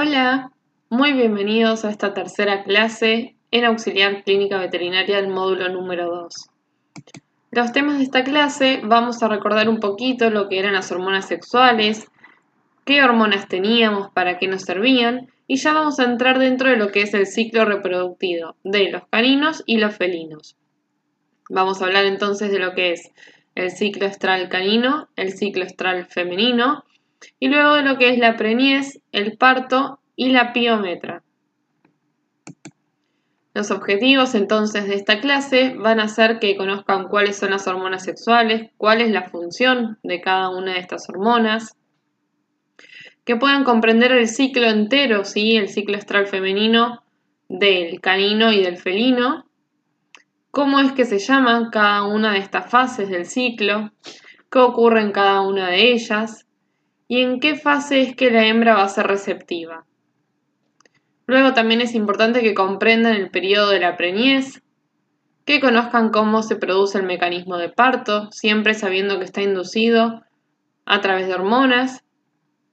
Hola, muy bienvenidos a esta tercera clase en auxiliar clínica veterinaria del módulo número 2. Los temas de esta clase vamos a recordar un poquito lo que eran las hormonas sexuales, qué hormonas teníamos, para qué nos servían, y ya vamos a entrar dentro de lo que es el ciclo reproductivo de los caninos y los felinos. Vamos a hablar entonces de lo que es el ciclo estral canino, el ciclo estral femenino, y luego de lo que es la preñez, el parto y la piometra. Los objetivos entonces de esta clase van a ser que conozcan cuáles son las hormonas sexuales, cuál es la función de cada una de estas hormonas, que puedan comprender el ciclo entero, ¿sí? El ciclo estral femenino del canino y del felino, cómo es que se llaman cada una de estas fases del ciclo, qué ocurre en cada una de ellas y en qué fase es que la hembra va a ser receptiva. Luego también es importante que comprendan el periodo de la preñez, que conozcan cómo se produce el mecanismo de parto, siempre sabiendo que está inducido a través de hormonas,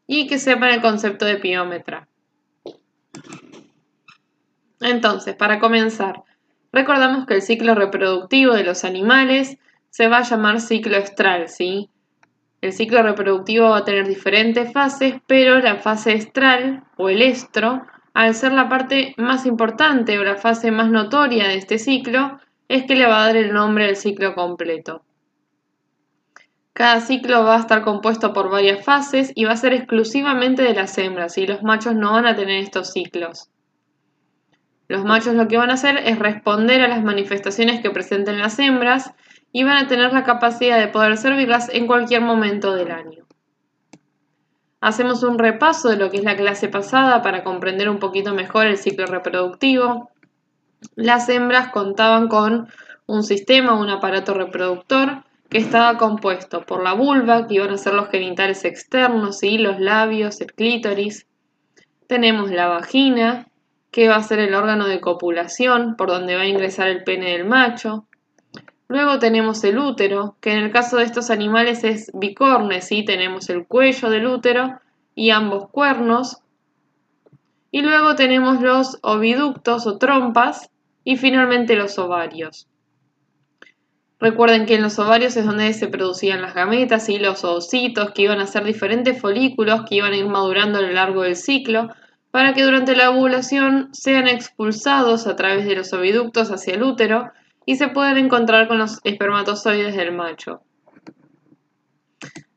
y que sepan el concepto de piometra. Entonces, para comenzar, recordamos que el ciclo reproductivo de los animales se va a llamar ciclo estral, ¿sí? El ciclo reproductivo va a tener diferentes fases, pero la fase estral o el estro, al ser la parte más importante o la fase más notoria de este ciclo, es que le va a dar el nombre al ciclo completo. Cada ciclo va a estar compuesto por varias fases y va a ser exclusivamente de las hembras, y los machos no van a tener estos ciclos. Los machos lo que van a hacer es responder a las manifestaciones que presenten las hembras y van a tener la capacidad de poder servirlas en cualquier momento del año. Hacemos un repaso de lo que es la clase pasada para comprender un poquito mejor el ciclo reproductivo. Las hembras contaban con un sistema, un aparato reproductor que estaba compuesto por la vulva, que iban a ser los genitales externos, ¿sí? Los labios, el clítoris. Tenemos la vagina, que va a ser el órgano de copulación, por donde va a ingresar el pene del macho. Luego tenemos el útero, que en el caso de estos animales es bicorne, ¿sí? Tenemos el cuello del útero y ambos cuernos. Y luego tenemos los oviductos o trompas y finalmente los ovarios. Recuerden que en los ovarios es donde se producían las gametas y los ovocitos, que iban a ser diferentes folículos que iban a ir madurando a lo largo del ciclo para que durante la ovulación sean expulsados a través de los oviductos hacia el útero y se puedan encontrar con los espermatozoides del macho.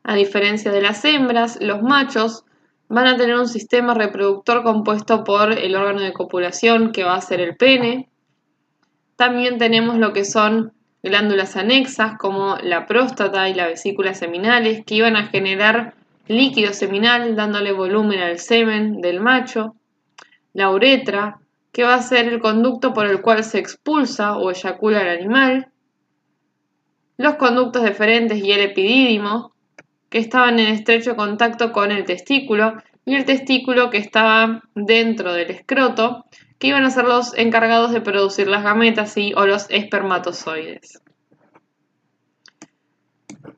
A diferencia de las hembras, los machos van a tener un sistema reproductor compuesto por el órgano de copulación, que va a ser el pene. También tenemos lo que son glándulas anexas como la próstata y la vesícula seminales, que iban a generar líquido seminal dándole volumen al semen del macho. La uretra, que va a ser el conducto por el cual se expulsa o eyacula el animal. Los conductos deferentes y el epidídimo, que estaban en estrecho contacto con el testículo, y el testículo, que estaba dentro del escroto, que iban a ser los encargados de producir las gametas o los espermatozoides.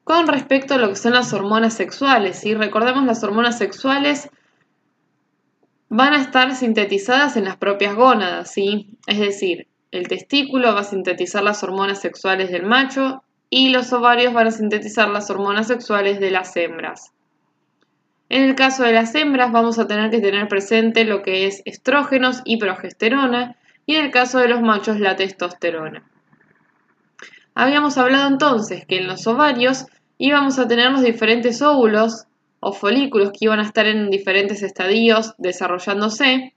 Con respecto a lo que son las hormonas sexuales, ¿sí? Recordemos, las hormonas sexuales van a estar sintetizadas en las propias gónadas, ¿sí? Es decir, el testículo va a sintetizar las hormonas sexuales del macho y los ovarios van a sintetizar las hormonas sexuales de las hembras. En el caso de las hembras vamos a tener que tener presente lo que es estrógenos y progesterona, y en el caso de los machos la testosterona. Habíamos hablado entonces que en los ovarios íbamos a tener los diferentes óvulos o folículos que iban a estar en diferentes estadios desarrollándose,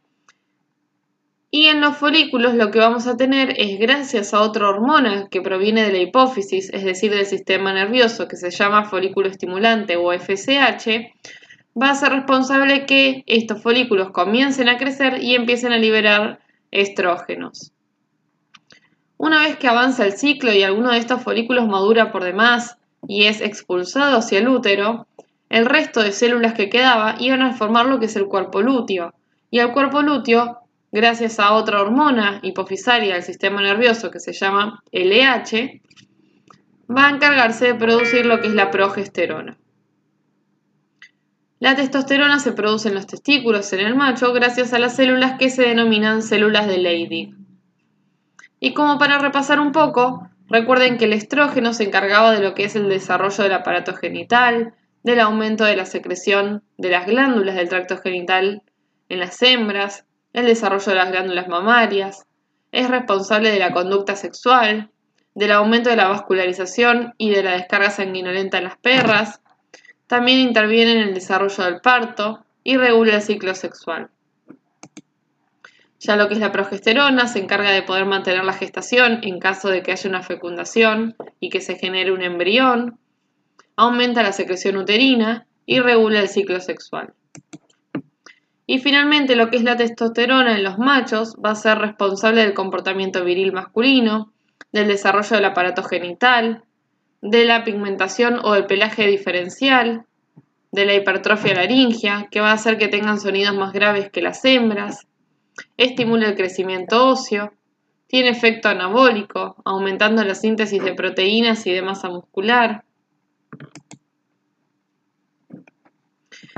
y en los folículos lo que vamos a tener es, gracias a otra hormona que proviene de la hipófisis, es decir, del sistema nervioso, que se llama folículo estimulante o FSH, va a ser responsable que estos folículos comiencen a crecer y empiecen a liberar estrógenos. Una vez que avanza el ciclo y alguno de estos folículos madura por demás y es expulsado hacia el útero, el resto de células que quedaba iban a formar lo que es el cuerpo lúteo, y el cuerpo lúteo, gracias a otra hormona hipofisaria del sistema nervioso que se llama LH, va a encargarse de producir lo que es la progesterona. La testosterona se produce en los testículos en el macho gracias a las células que se denominan células de Leydig. Y como para repasar un poco, recuerden que el estrógeno se encargaba de lo que es el desarrollo del aparato genital, del aumento de la secreción de las glándulas del tracto genital en las hembras, el desarrollo de las glándulas mamarias, es responsable de la conducta sexual, del aumento de la vascularización y de la descarga sanguinolenta en las perras, también interviene en el desarrollo del parto y regula el ciclo sexual. Ya lo que es la progesterona se encarga de poder mantener la gestación en caso de que haya una fecundación y que se genere un embrión, aumenta la secreción uterina y regula el ciclo sexual. Y finalmente lo que es la testosterona en los machos va a ser responsable del comportamiento viril masculino, del desarrollo del aparato genital, de la pigmentación o del pelaje diferencial, de la hipertrofia laringea, que va a hacer que tengan sonidos más graves que las hembras, estimula el crecimiento óseo, tiene efecto anabólico, aumentando la síntesis de proteínas y de masa muscular.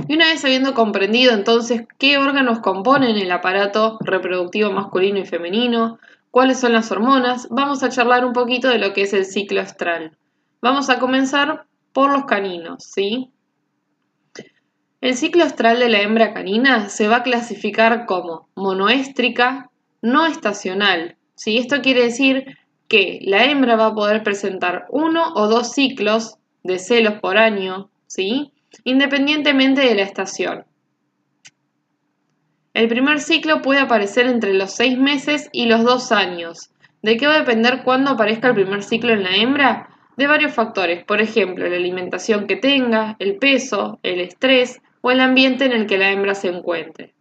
Y una vez habiendo comprendido entonces qué órganos componen el aparato reproductivo masculino y femenino, cuáles son las hormonas, vamos a charlar un poquito de lo que es el ciclo estral. Vamos a comenzar por los caninos, ¿sí? El ciclo estral de la hembra canina se va a clasificar como monoéstrica, no estacional, ¿sí? Esto quiere decir que la hembra va a poder presentar 1 o 2 ciclos de celos por año, ¿sí? Independientemente de la estación. El primer ciclo puede aparecer entre los 6 meses y los 2 años. ¿De qué va a depender cuándo aparezca el primer ciclo en la hembra? De varios factores, por ejemplo, la alimentación que tenga, el peso, el estrés o el ambiente en el que la hembra se encuentre.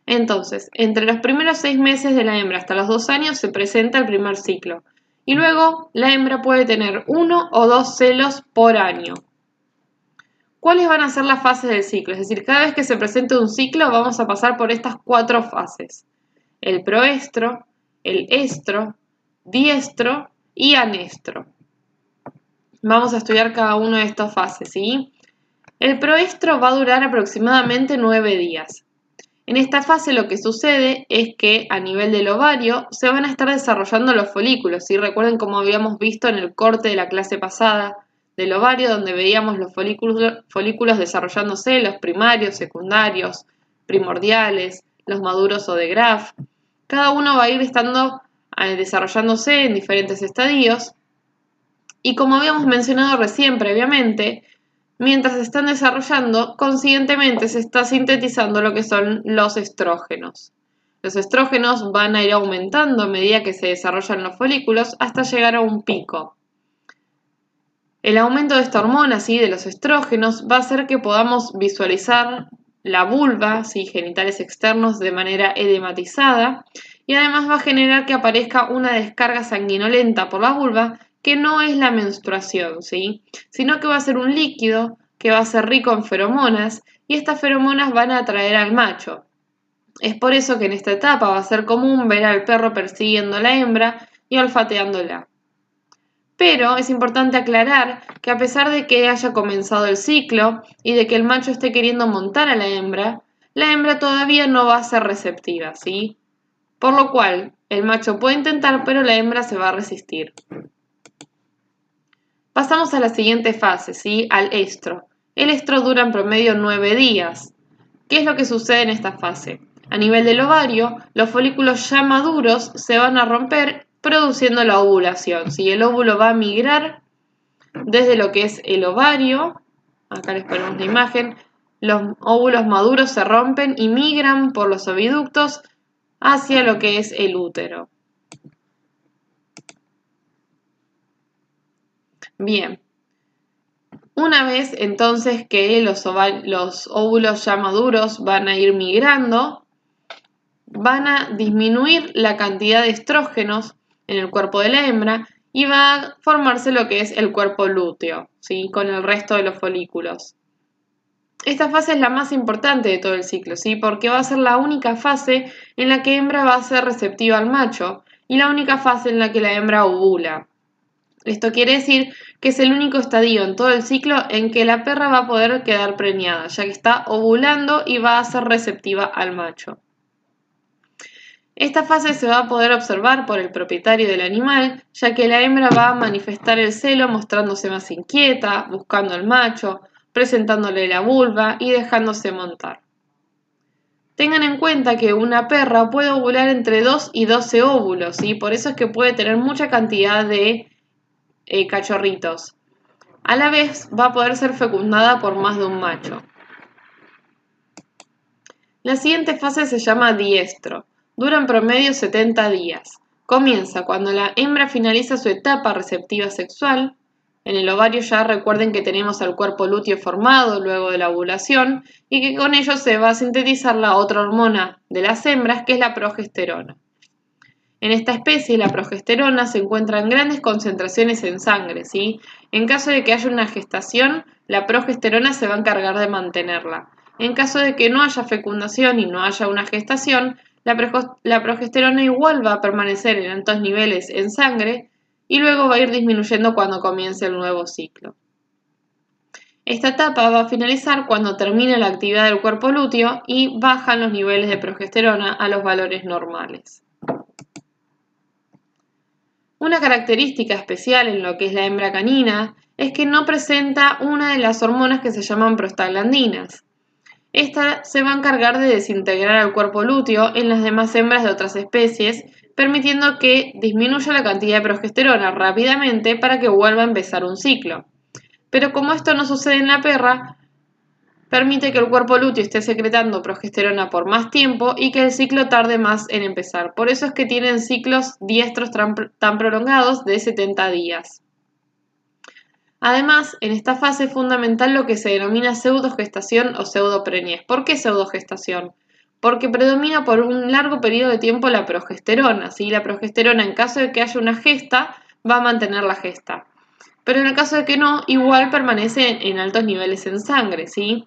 Entonces, entre los primeros 6 meses de la hembra hasta los 2 años se presenta el primer ciclo. Y luego la hembra puede tener 1 o 2 celos por año. ¿Cuáles van a ser las fases del ciclo? Es decir, cada vez que se presente un ciclo vamos a pasar por estas 4 fases. El proestro, el estro, diestro y anestro. Vamos a estudiar cada una de estas fases, ¿sí? El proestro va a durar aproximadamente 9 días. En esta fase lo que sucede es que a nivel del ovario se van a estar desarrollando los folículos, ¿sí? Recuerden como habíamos visto en el corte de la clase pasada del ovario, donde veíamos los folículos desarrollándose, los primarios, secundarios, primordiales, los maduros o de Graf. Cada uno va a ir desarrollándose en diferentes estadios. Y como habíamos mencionado recién previamente, mientras se están desarrollando, conscientemente se está sintetizando lo que son los estrógenos. Los estrógenos van a ir aumentando a medida que se desarrollan los folículos hasta llegar a un pico. El aumento de esta hormona, ¿sí?, de los estrógenos, va a hacer que podamos visualizar la vulva, ¿sí?, genitales externos de manera edematizada, y además va a generar que aparezca una descarga sanguinolenta por la vulva, que no es la menstruación, ¿sí?, sino que va a ser un líquido que va a ser rico en feromonas, y estas feromonas van a atraer al macho. Es por eso que en esta etapa va a ser común ver al perro persiguiendo a la hembra y olfateándola. Pero es importante aclarar que a pesar de que haya comenzado el ciclo y de que el macho esté queriendo montar a la hembra todavía no va a ser receptiva, ¿sí? Por lo cual, el macho puede intentar, pero la hembra se va a resistir. Pasamos a la siguiente fase, ¿sí?, al estro. El estro dura en promedio 9 días. ¿Qué es lo que sucede en esta fase? A nivel del ovario, los folículos ya maduros se van a romper produciendo la ovulación, ¿sí? El óvulo va a migrar desde lo que es el ovario, acá les ponemos la imagen, los óvulos maduros se rompen y migran por los oviductos hacia lo que es el útero. Bien, una vez entonces que los óvulos ya maduros van a ir migrando, van a disminuir la cantidad de estrógenos en el cuerpo de la hembra y va a formarse lo que es el cuerpo lúteo, ¿sí?, con el resto de los folículos. Esta fase es la más importante de todo el ciclo, ¿sí?, porque va a ser la única fase en la que hembra va a ser receptiva al macho y la única fase en la que la hembra ovula. Esto quiere decir que es el único estadio en todo el ciclo en que la perra va a poder quedar preñada, ya que está ovulando y va a ser receptiva al macho. Esta fase se va a poder observar por el propietario del animal, ya que la hembra va a manifestar el celo mostrándose más inquieta, buscando al macho, presentándole la vulva y dejándose montar. Tengan en cuenta que una perra puede ovular entre 2 y 12 óvulos, ¿sí? Por eso es que puede tener mucha cantidad de cachorritos. A la vez va a poder ser fecundada por más de un macho. La siguiente fase se llama diestro. Dura en promedio 70 días. Comienza cuando la hembra finaliza su etapa receptiva sexual. En el ovario ya recuerden que tenemos el cuerpo lúteo formado luego de la ovulación y que con ello se va a sintetizar la otra hormona de las hembras, que es la progesterona. En esta especie, la progesterona se encuentra en grandes concentraciones en sangre, ¿sí? En caso de que haya una gestación, la progesterona se va a encargar de mantenerla. En caso de que no haya fecundación y no haya una gestación, la progesterona igual va a permanecer en altos niveles en sangre y luego va a ir disminuyendo cuando comience el nuevo ciclo. Esta etapa va a finalizar cuando termine la actividad del cuerpo lúteo y bajan los niveles de progesterona a los valores normales. Una característica especial en lo que es la hembra canina es que no presenta una de las hormonas que se llaman prostaglandinas. Esta se va a encargar de desintegrar al cuerpo lúteo en las demás hembras de otras especies, permitiendo que disminuya la cantidad de progesterona rápidamente para que vuelva a empezar un ciclo. Pero como esto no sucede en la perra, permite que el cuerpo lúteo esté secretando progesterona por más tiempo y que el ciclo tarde más en empezar. Por eso es que tienen ciclos diestros tan prolongados de 70 días. Además, en esta fase es fundamental lo que se denomina pseudogestación o pseudopreñez. ¿Por qué pseudogestación? Porque predomina por un largo periodo de tiempo la progesterona, ¿sí? La progesterona, en caso de que haya una gesta, va a mantener la gesta. Pero en el caso de que no, igual permanece en altos niveles en sangre, ¿sí?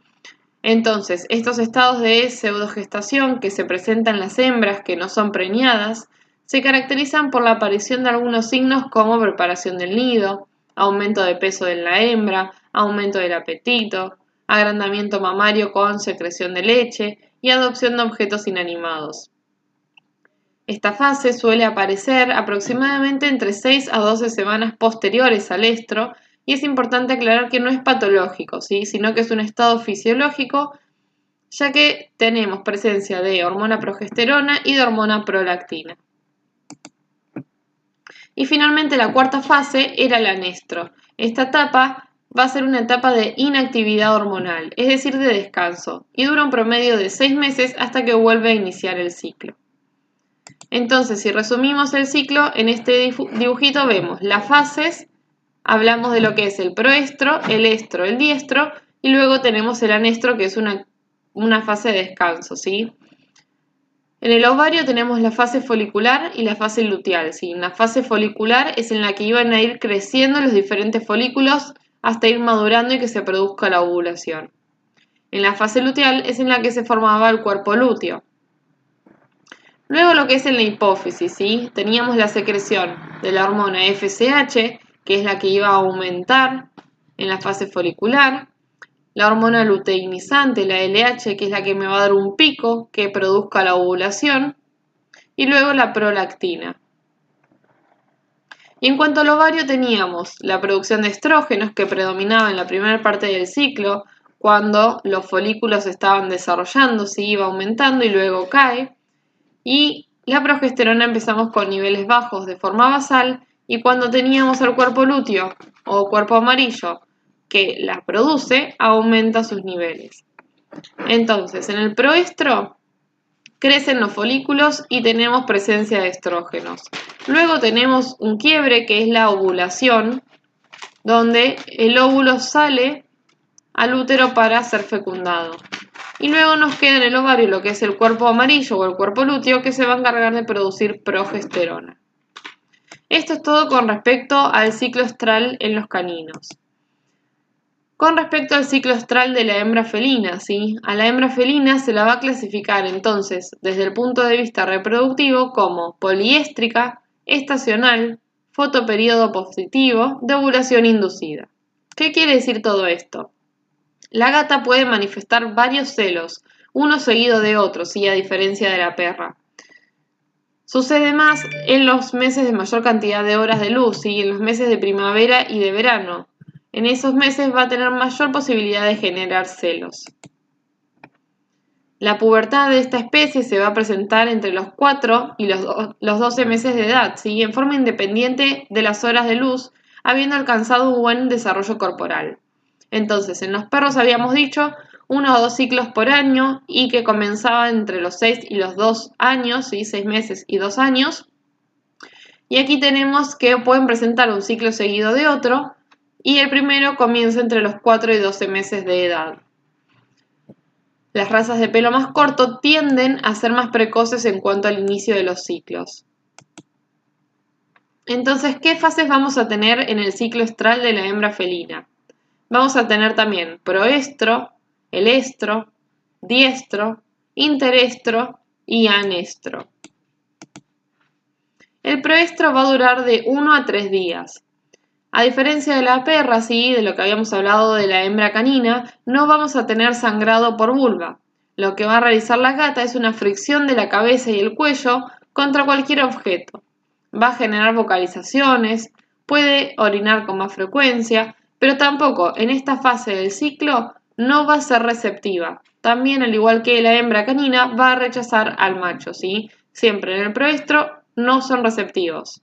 Entonces, estos estados de pseudogestación que se presentan en las hembras que no son preñadas se caracterizan por la aparición de algunos signos como preparación del nido, aumento de peso de la hembra, aumento del apetito, agrandamiento mamario con secreción de leche y adopción de objetos inanimados. Esta fase suele aparecer aproximadamente entre 6 a 12 semanas posteriores al estro y es importante aclarar que no es patológico, ¿sí? Sino que es un estado fisiológico, ya que tenemos presencia de hormona progesterona y de hormona prolactina. Y finalmente la cuarta fase era el anestro. Esta etapa va a ser una etapa de inactividad hormonal, es decir, de descanso, y dura un promedio de 6 meses hasta que vuelve a iniciar el ciclo. Entonces, si resumimos el ciclo, en este dibujito vemos las fases, hablamos de lo que es el proestro, el estro, el diestro, y luego tenemos el anestro, que es una fase de descanso, ¿sí? En el ovario tenemos la fase folicular y la fase luteal, ¿sí? La fase folicular es en la que iban a ir creciendo los diferentes folículos hasta ir madurando y que se produzca la ovulación. En la fase luteal es en la que se formaba el cuerpo lúteo. Luego lo que es en la hipófisis, ¿sí? Teníamos la secreción de la hormona FSH, que es la que iba a aumentar en la fase folicular, la hormona luteinizante, la LH, que es la que me va a dar un pico que produzca la ovulación, y luego la prolactina. Y en cuanto al ovario teníamos la producción de estrógenos que predominaba en la primera parte del ciclo, cuando los folículos estaban desarrollando, sí, iba aumentando y luego cae. Y la progesterona empezamos con niveles bajos de forma basal y cuando teníamos el cuerpo lúteo o cuerpo amarillo que la produce, aumenta sus niveles. Entonces, en el proestro crecen los folículos y tenemos presencia de estrógenos. Luego tenemos un quiebre que es la ovulación, donde el óvulo sale al útero para ser fecundado. Y luego nos queda en el ovario lo que es el cuerpo amarillo o el cuerpo lúteo, que se va a encargar de producir progesterona. Esto es todo con respecto al ciclo estral en los caninos. Con respecto al ciclo estral de la hembra felina, ¿sí? A la hembra felina se la va a clasificar entonces desde el punto de vista reproductivo como poliéstrica, estacional, fotoperíodo positivo, de ovulación inducida. ¿Qué quiere decir todo esto? La gata puede manifestar varios celos, uno seguido de otro, ¿sí? A diferencia de la perra. Sucede más en los meses de mayor cantidad de horas de luz, ¿sí? En los meses de primavera y de verano. En esos meses va a tener mayor posibilidad de generar celos. La pubertad de esta especie se va a presentar entre los 4 y los 12 meses de edad, ¿sí? En forma independiente de las horas de luz, habiendo alcanzado un buen desarrollo corporal. Entonces, en los perros habíamos dicho 1 o 2 ciclos por año y que comenzaban entre los 6 y los 2 años, ¿sí? 6 meses y 2 años. Y aquí tenemos que pueden presentar un ciclo seguido de otro y el primero comienza entre los 4 y 12 meses de edad. Las razas de pelo más corto tienden a ser más precoces en cuanto al inicio de los ciclos. Entonces, ¿qué fases vamos a tener en el ciclo estral de la hembra felina? Vamos a tener también proestro, el estro, diestro, interestro y anestro. El proestro va a durar de 1 a 3 días. A diferencia de la perra, ¿sí? De lo que habíamos hablado de la hembra canina, no vamos a tener sangrado por vulva. Lo que va a realizar la gata es una fricción de la cabeza y el cuello contra cualquier objeto. Va a generar vocalizaciones, puede orinar con más frecuencia, pero tampoco en esta fase del ciclo no va a ser receptiva. También, al igual que la hembra canina, va a rechazar al macho, ¿sí? Siempre en el proestro no son receptivos.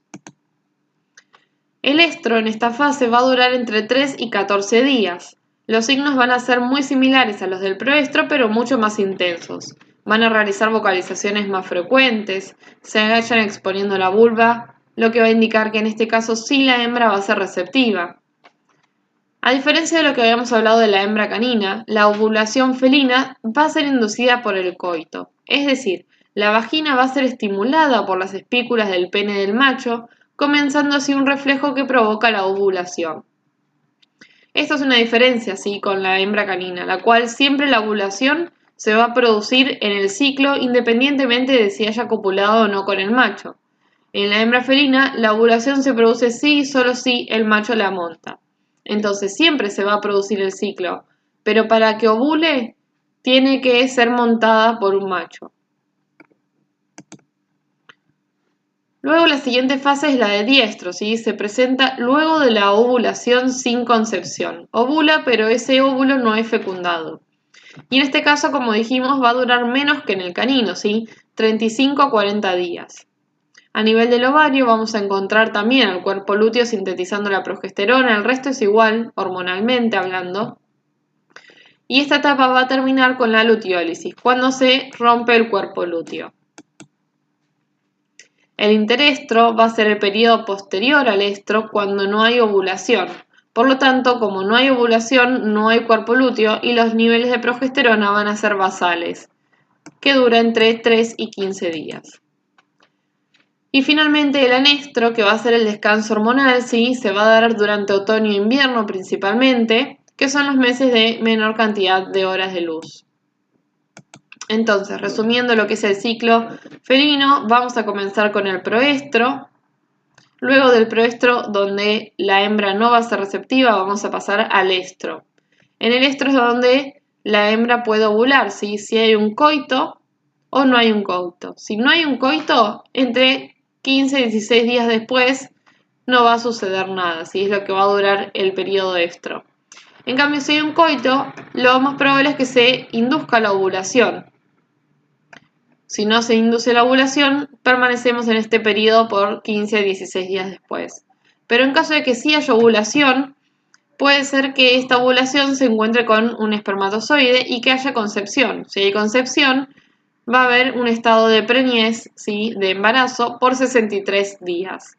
El estro en esta fase va a durar entre 3 y 14 días. Los signos van a ser muy similares a los del proestro, pero mucho más intensos. Van a realizar vocalizaciones más frecuentes, se agachan exponiendo la vulva, lo que va a indicar que en este caso sí la hembra va a ser receptiva. A diferencia de lo que habíamos hablado de la hembra canina, la ovulación felina va a ser inducida por el coito. Es decir, la vagina va a ser estimulada por las espículas del pene del macho, comenzando así un reflejo que provoca la ovulación. Esto es una diferencia, ¿sí? Con la hembra canina, la cual siempre la ovulación se va a producir en el ciclo independientemente de si haya copulado o no con el macho. En la hembra felina, la ovulación se produce sí y solo si el macho la monta. Entonces siempre se va a producir el ciclo, pero para que ovule tiene que ser montada por un macho. Luego la siguiente fase es la de diestro, ¿sí? Se presenta luego de la ovulación sin concepción. Ovula, pero ese óvulo no es fecundado. Y en este caso, como dijimos, va a durar menos que en el canino, ¿sí? 35 a 40 días. A nivel del ovario vamos a encontrar también al cuerpo lúteo sintetizando la progesterona, el resto es igual, hormonalmente hablando. Y esta etapa va a terminar con la luteólisis, cuando se rompe el cuerpo lúteo. El interestro va a ser el periodo posterior al estro cuando no hay ovulación. Por lo tanto, como no hay ovulación, no hay cuerpo lúteo y los niveles de progesterona van a ser basales, que dura entre 3 y 15 días. Y finalmente el anestro, que va a ser el descanso hormonal, ¿sí? Se va a dar durante otoño e invierno principalmente, que son los meses de menor cantidad de horas de luz. Entonces, resumiendo lo que es el ciclo felino, vamos a comenzar con el proestro. Luego del proestro, donde la hembra no va a ser receptiva, vamos a pasar al estro. En el estro es donde la hembra puede ovular, ¿sí? Si hay un coito o no hay un coito. Si no hay un coito, entre 15 y 16 días después no va a suceder nada, ¿sí? Es lo que va a durar el periodo estro. En cambio, si hay un coito, lo más probable es que se induzca la ovulación. Si no se induce la ovulación, permanecemos en este periodo por 15 a 16 días después. Pero en caso de que sí haya ovulación, puede ser que esta ovulación se encuentre con un espermatozoide y que haya concepción. Si hay concepción, va a haber un estado de preñez, ¿sí? De embarazo, por 63 días.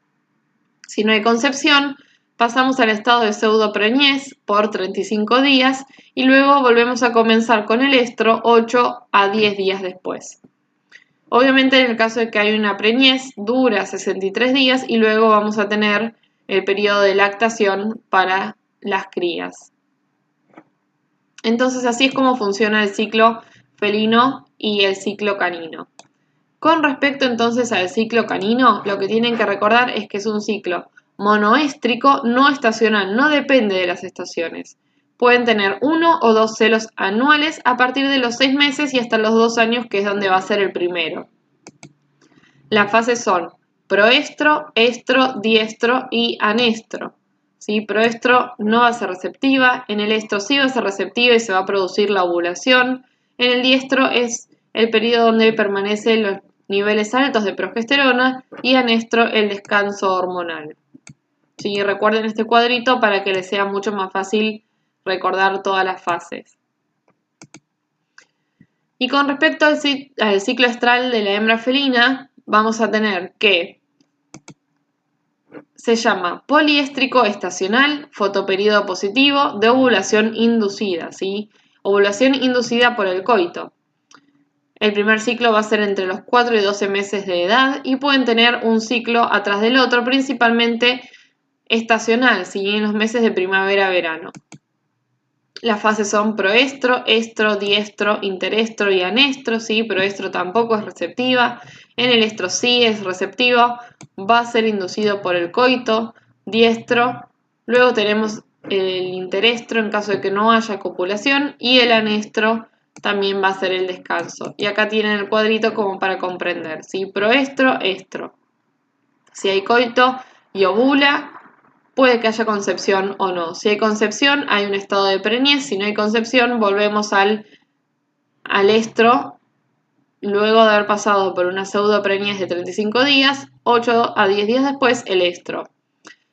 Si no hay concepción, pasamos al estado de pseudopreñez por 35 días y luego volvemos a comenzar con el estro 8 a 10 días después. Obviamente en el caso de que haya una preñez dura 63 días y luego vamos a tener el periodo de lactación para las crías. Entonces así es como funciona el ciclo felino y el ciclo canino. Con respecto entonces al ciclo canino, lo que tienen que recordar es que es un ciclo monoéstrico no estacional, no depende de las estaciones. Pueden tener 1 o 2 celos anuales a partir de los 6 meses y hasta los 2 años, que es donde va a ser el primero. Las fases son proestro, estro, diestro y anestro. ¿Sí? Proestro no va a ser receptiva, en el estro sí va a ser receptiva y se va a producir la ovulación. En el diestro es el periodo donde permanecen los niveles altos de progesterona y anestro el descanso hormonal. ¿Sí? Recuerden este cuadrito para que les sea mucho más fácil recordar todas las fases. Y con respecto al ciclo estral de la hembra felina, vamos a tener que se llama poliéstrico estacional, fotoperíodo positivo, de ovulación inducida, ¿sí? Ovulación inducida por el coito. El primer ciclo va a ser entre los 4 y 12 meses de edad y pueden tener un ciclo atrás del otro, principalmente estacional, ¿sí? En los meses de primavera-verano. Las fases son proestro, estro, diestro, interestro y anestro, ¿sí? Proestro tampoco es receptiva, en el estro sí es receptivo, va a ser inducido por el coito, diestro, luego tenemos el interestro en caso de que no haya copulación y el anestro también va a ser el descanso. Y acá tienen el cuadrito como para comprender, ¿sí? Proestro, estro. Si hay coito y ovula, puede que haya concepción o no. Si hay concepción, hay un estado de preñez. Si no hay concepción, volvemos al estro. Luego de haber pasado por una pseudopreñez de 35 días, 8 a 10 días después, el estro.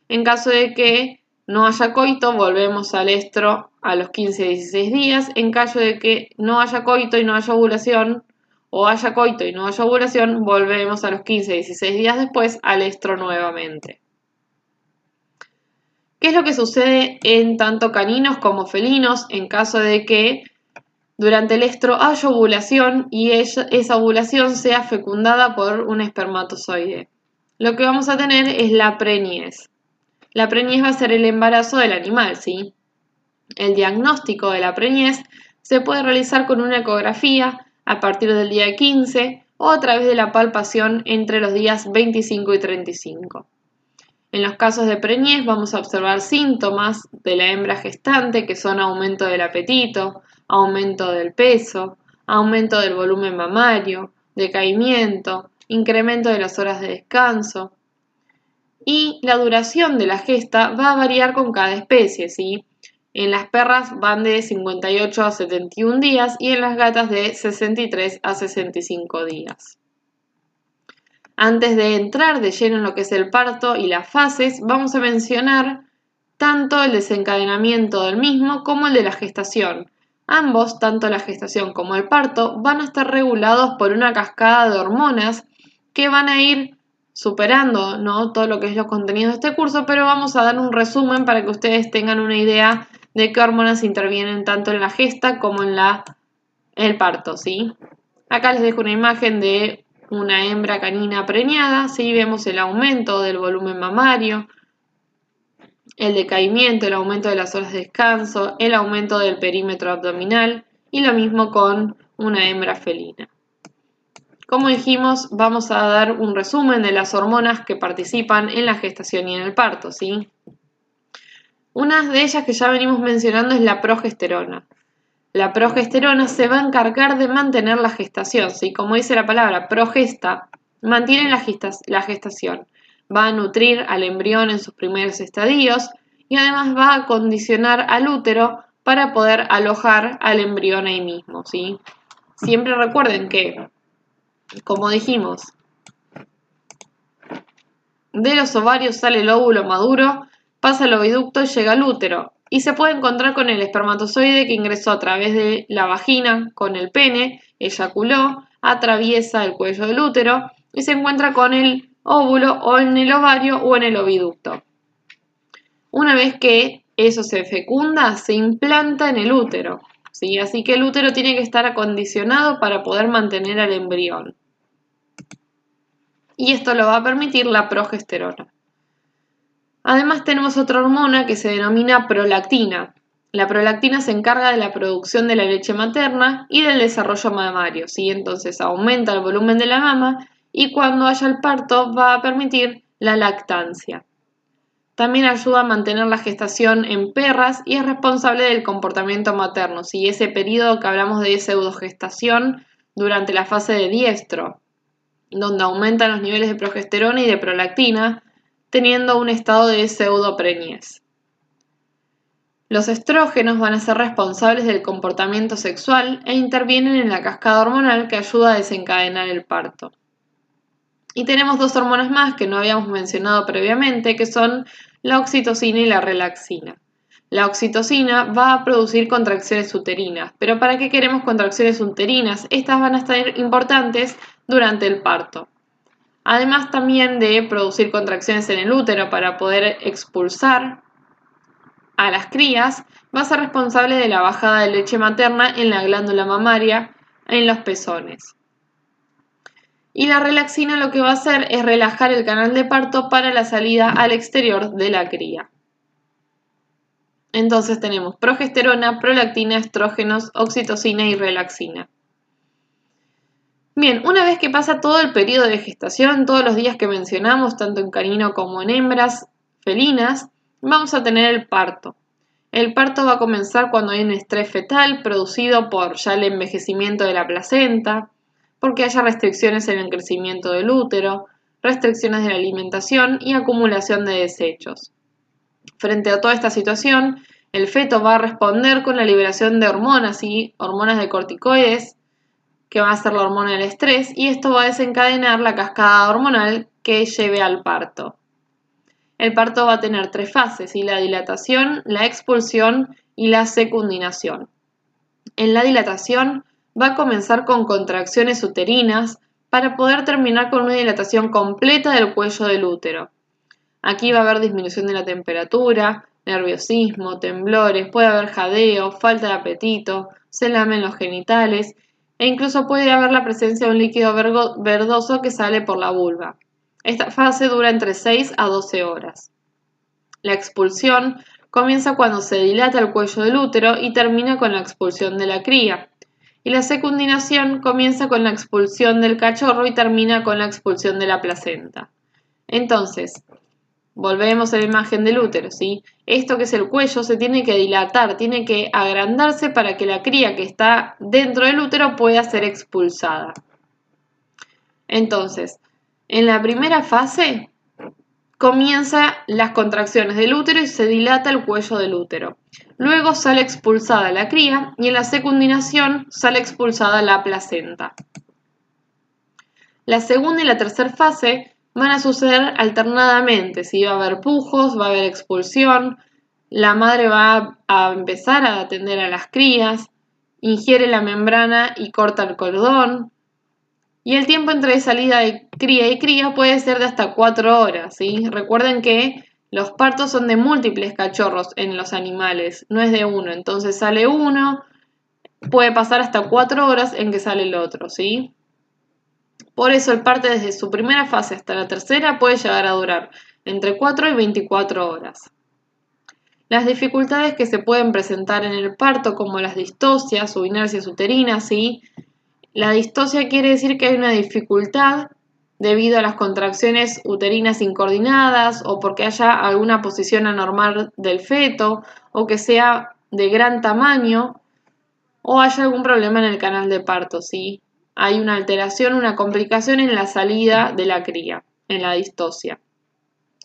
En caso de que no haya coito, volvemos al estro a los 15 a 16 días. En caso de que no haya coito y no haya ovulación, o haya coito y no haya ovulación, volvemos a los 15 a 16 días después al estro nuevamente. ¿Qué es lo que sucede en tanto caninos como felinos en caso de que durante el estro haya ovulación y esa ovulación sea fecundada por un espermatozoide? Lo que vamos a tener es la preñez. La preñez va a ser el embarazo del animal, ¿sí? El diagnóstico de la preñez se puede realizar con una ecografía a partir del día 15 o a través de la palpación entre los días 25 y 35. En los casos de preñez vamos a observar síntomas de la hembra gestante, que son aumento del apetito, aumento del peso, aumento del volumen mamario, decaimiento, incremento de las horas de descanso. Y la duración de la gesta va a variar con cada especie, ¿sí? En las perras van de 58 a 71 días y en las gatas de 63 a 65 días. Antes de entrar de lleno en lo que es el parto y las fases, vamos a mencionar tanto el desencadenamiento del mismo como el de la gestación. Ambos, tanto la gestación como el parto, van a estar regulados por una cascada de hormonas que van a ir superando, ¿no?, todo lo que es los contenidos de este curso, pero vamos a dar un resumen para que ustedes tengan una idea de qué hormonas intervienen tanto en la gesta como en el parto, ¿sí? Acá les dejo una imagen de una hembra canina preñada, ¿sí? Vemos el aumento del volumen mamario, el decaimiento, el aumento de las horas de descanso, el aumento del perímetro abdominal y lo mismo con una hembra felina. Como dijimos, vamos a dar un resumen de las hormonas que participan en la gestación y en el parto, ¿sí? Una de ellas que ya venimos mencionando es la progesterona. La progesterona se va a encargar de mantener la gestación, ¿sí? Como dice la palabra, progesta, mantiene la gestación. Va a nutrir al embrión en sus primeros estadios y además va a condicionar al útero para poder alojar al embrión ahí mismo, ¿sí? Siempre recuerden que, como dijimos, de los ovarios sale el óvulo maduro, pasa al oviducto y llega al útero. Y se puede encontrar con el espermatozoide que ingresó a través de la vagina con el pene, eyaculó, atraviesa el cuello del útero y se encuentra con el óvulo o en el ovario o en el oviducto. Una vez que eso se fecunda, se implanta en el útero, ¿sí? Así que el útero tiene que estar acondicionado para poder mantener al embrión. Y esto lo va a permitir la progesterona. Además tenemos otra hormona que se denomina prolactina. La prolactina se encarga de la producción de la leche materna y del desarrollo mamario, ¿sí? Entonces aumenta el volumen de la mama y cuando haya el parto va a permitir la lactancia. También ayuda a mantener la gestación en perras y es responsable del comportamiento materno, ¿sí? Ese periodo que hablamos de pseudogestación durante la fase de diestro, donde aumentan los niveles de progesterona y de prolactina, teniendo un estado de pseudopreñez. Los estrógenos van a ser responsables del comportamiento sexual e intervienen en la cascada hormonal que ayuda a desencadenar el parto. Y tenemos dos hormonas más que no habíamos mencionado previamente, que son la oxitocina y la relaxina. La oxitocina va a producir contracciones uterinas, pero ¿para qué queremos contracciones uterinas? Estas van a estar importantes durante el parto. Además también de producir contracciones en el útero para poder expulsar a las crías, va a ser responsable de la bajada de leche materna en la glándula mamaria en los pezones. Y la relaxina lo que va a hacer es relajar el canal de parto para la salida al exterior de la cría. Entonces tenemos progesterona, prolactina, estrógenos, oxitocina y relaxina. Bien, una vez que pasa todo el periodo de gestación, todos los días que mencionamos, tanto en canino como en hembras felinas, vamos a tener el parto. El parto va a comenzar cuando hay un estrés fetal producido por ya el envejecimiento de la placenta, porque haya restricciones en el crecimiento del útero, restricciones de la alimentación y acumulación de desechos. Frente a toda esta situación, el feto va a responder con la liberación de hormonas y hormonas de corticoides, que va a ser la hormona del estrés, y esto va a desencadenar la cascada hormonal que lleve al parto. El parto va a tener tres fases, la dilatación, la expulsión y la secundinación. En la dilatación va a comenzar con contracciones uterinas para poder terminar con una dilatación completa del cuello del útero. Aquí va a haber disminución de la temperatura, nerviosismo, temblores, puede haber jadeo, falta de apetito, se lamen los genitales e incluso puede haber la presencia de un líquido verdoso que sale por la vulva. Esta fase dura entre 6 a 12 horas. La expulsión comienza cuando se dilata el cuello del útero y termina con la expulsión de la cría. Y la secundinación comienza con la expulsión del cachorro y termina con la expulsión de la placenta. Entonces, volvemos a la imagen del útero, ¿sí? Esto que es el cuello se tiene que dilatar, tiene que agrandarse para que la cría que está dentro del útero pueda ser expulsada. Entonces, en la primera fase comienzan las contracciones del útero y se dilata el cuello del útero. Luego sale expulsada la cría y en la secundinación sale expulsada la placenta. La segunda y la tercera fase van a suceder alternadamente, ¿sí? Va a haber pujos, va a haber expulsión, la madre va a empezar a atender a las crías, ingiere la membrana y corta el cordón, y el tiempo entre salida de cría y cría puede ser de hasta 4 horas, ¿sí? Recuerden que los partos son de múltiples cachorros en los animales, no es de uno, entonces sale uno, puede pasar hasta 4 horas en que sale el otro, ¿sí? Por eso el parto desde su primera fase hasta la tercera puede llegar a durar entre 4 y 24 horas. Las dificultades que se pueden presentar en el parto, como las distocias o inercias uterinas, ¿sí? La distocia quiere decir que hay una dificultad debido a las contracciones uterinas incoordinadas o porque haya alguna posición anormal del feto o que sea de gran tamaño o haya algún problema en el canal de parto, ¿sí? Hay una alteración, una complicación en la salida de la cría, en la distocia.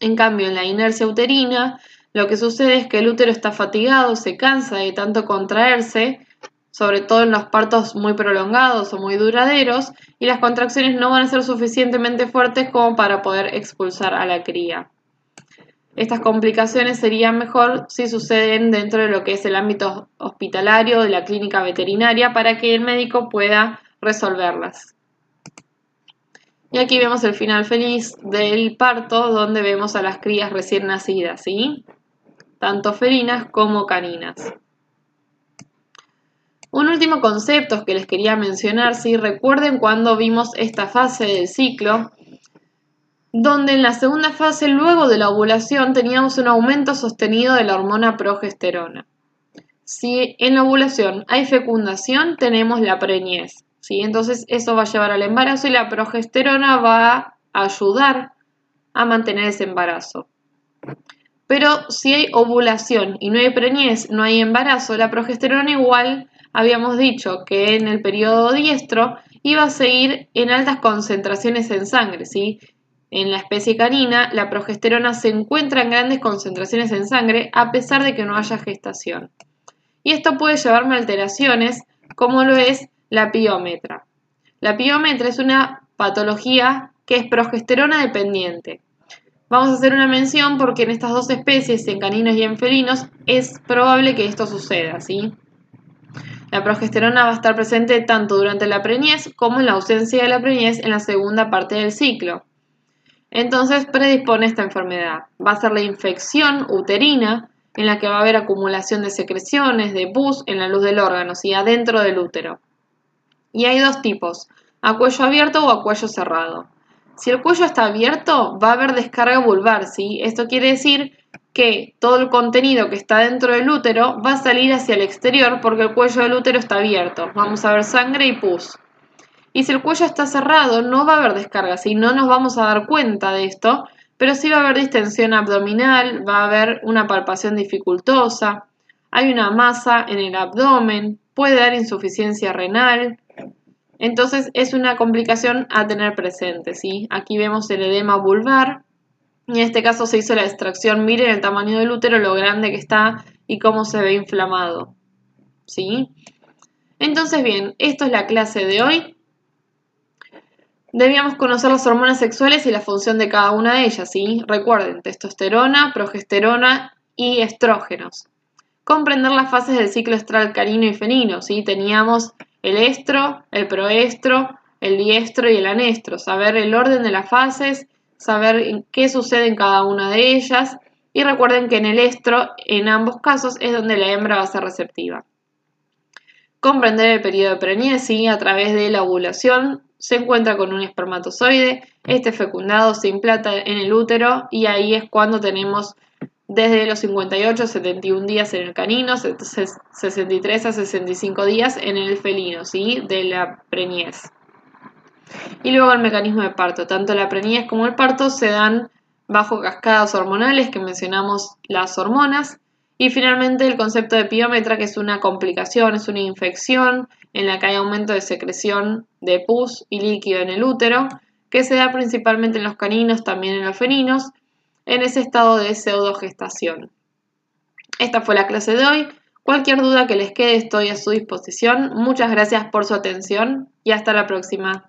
En cambio, en la inercia uterina, lo que sucede es que el útero está fatigado, se cansa de tanto contraerse, sobre todo en los partos muy prolongados o muy duraderos, y las contracciones no van a ser suficientemente fuertes como para poder expulsar a la cría. Estas complicaciones serían mejor si suceden dentro de lo que es el ámbito hospitalario de la clínica veterinaria para que el médico pueda resolverlas. Y aquí vemos el final feliz del parto, donde vemos a las crías recién nacidas, ¿sí? Tanto felinas como caninas. Un último concepto que les quería mencionar, ¿sí? Recuerden cuando vimos esta fase del ciclo, donde en la segunda fase, luego de la ovulación, teníamos un aumento sostenido de la hormona progesterona. Si en la ovulación hay fecundación, tenemos la preñez, ¿sí? Entonces eso va a llevar al embarazo y la progesterona va a ayudar a mantener ese embarazo. Pero si hay ovulación y no hay preñez, no hay embarazo, la progesterona igual habíamos dicho que en el periodo diestro iba a seguir en altas concentraciones en sangre, ¿sí? En la especie canina, la progesterona se encuentra en grandes concentraciones en sangre a pesar de que no haya gestación. Y esto puede llevarme a alteraciones como lo es la piómetra. La piómetra es una patología que es progesterona dependiente. Vamos a hacer una mención porque en estas dos especies, en caninos y en felinos, es probable que esto suceda, ¿sí? La progesterona va a estar presente tanto durante la preñez como en la ausencia de la preñez en la segunda parte del ciclo. Entonces predispone esta enfermedad. Va a ser la infección uterina, en la que va a haber acumulación de secreciones, de pus en la luz del órgano, ¿sí? Adentro del útero. Y hay dos tipos, a cuello abierto o a cuello cerrado. Si el cuello está abierto, va a haber descarga vulvar, ¿sí? Esto quiere decir que todo el contenido que está dentro del útero va a salir hacia el exterior porque el cuello del útero está abierto. Vamos a ver sangre y pus. Y si el cuello está cerrado, no va a haber descarga, ¿sí? No nos vamos a dar cuenta de esto, pero sí va a haber distensión abdominal, va a haber una palpación dificultosa, hay una masa en el abdomen, puede dar insuficiencia renal. Entonces es una complicación a tener presente, ¿sí? Aquí vemos el edema vulvar. En este caso se hizo la extracción, miren el tamaño del útero, lo grande que está y cómo se ve inflamado, ¿sí? Entonces bien, esto es la clase de hoy. Debíamos conocer las hormonas sexuales y la función de cada una de ellas, ¿sí? Recuerden, testosterona, progesterona y estrógenos. Comprender las fases del ciclo estral canino y felino, ¿sí? Teníamos el estro, el proestro, el diestro y el anestro. Saber el orden de las fases, saber qué sucede en cada una de ellas. Y recuerden que en el estro, en ambos casos, es donde la hembra va a ser receptiva. Comprender el periodo de preñez, ¿sí? A través de la ovulación se encuentra con un espermatozoide, este fecundado se implanta en el útero y ahí es cuando tenemos desde los 58 a 71 días en el canino, 63 a 65 días en el felino, ¿sí? De la preñez. Y luego el mecanismo de parto, tanto la preñez como el parto se dan bajo cascadas hormonales que mencionamos las hormonas. Y finalmente el concepto de piómetra, que es una complicación, es una infección en la que hay aumento de secreción de pus y líquido en el útero, que se da principalmente en los caninos, también en los felinos, en ese estado de pseudogestación. Esta fue la clase de hoy. Cualquier duda que les quede estoy a su disposición. Muchas gracias por su atención y hasta la próxima.